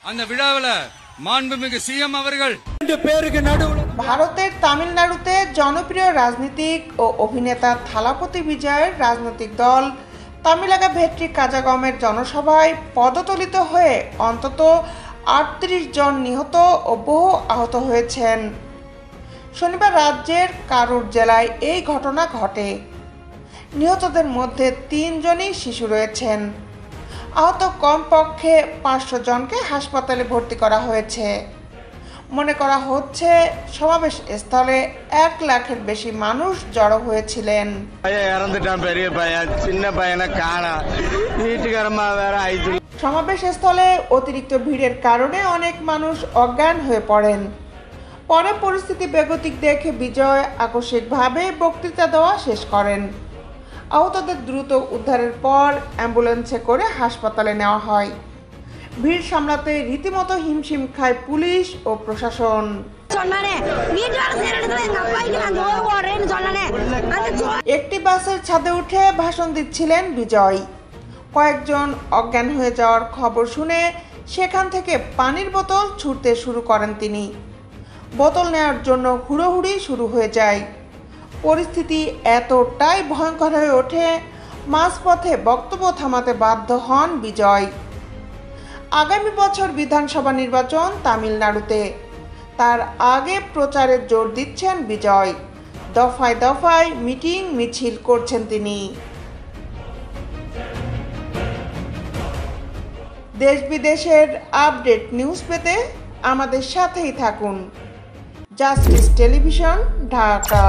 அந்த விழாவில் மாண்புமிகு সিএম அவர்கள் ভারতের তামিলনাড়ুতে জনপ্রিয় রাজনীতিক ও অভিনেতা থালাপতি বিজয়ের রাজনৈতিক দল তামিলাগা ভেট্রি কাজাগমের জনসভায় পদতলিত হয়ে অন্তত ৩৮ জন নিহত ও বহু আহত হয়েছেন। শনিবার রাজ্যের কারুর জেলায় এই ঘটনা ঘটে। নিহতদের মধ্যে ৩ জনই শিশু রয়েছেন। আহত কমপক্ষে ৫০০ জনকে হাসপাতালে ভর্তি করা হয়েছে। মনে করা হচ্ছে সমাবেশ স্থলে ১ লাখের বেশি মানুষ জড়ো হয়েছিলেন। সমাবেশ স্থলে অতিরিক্ত ভিড়ের কারণে অনেক মানুষ অজ্ঞান হয়ে পড়েন। পরে পরিস্থিতি বেগতিক দেখে বিজয় আকস্মিকভাবে বক্তৃতা দেওয়া শেষ করেন। আহতদের দ্রুত উদ্ধারের পর অ্যাম্বুলেন্সে করে হাসপাতালে নেওয়া হয়। ভিড় সামলাতে রীতিমতো হিমশিম খায় পুলিশ ও প্রশাসন। একটি বাসের ছাদে উঠে ভাষণ দিচ্ছিলেন বিজয়। কয়েকজন অজ্ঞান হয়ে যাওয়ার খবর শুনে সেখান থেকে পানির বোতল ছুঁড়তে শুরু করেন তিনি। বোতল নেওয়ার জন্য হুড়োহুড়ি শুরু হয়ে যায়। পরিস্থিতি এতটাই ভয়ঙ্কর হয়ে ওঠে, মাঝপথে বক্তব্য থামাতে বাধ্য হন বিজয়। আগামী বছর বিধানসভা নির্বাচন তামিলনাড়ুতে, তার আগে প্রচারে জোর দিচ্ছেন বিজয়। দফায় দফায় মিটিং মিছিল করছেন তিনি। দেশ বিদেশের আপডেট নিউজ পেতে আমাদের সাথেই থাকুন। Justice television, Dhaka.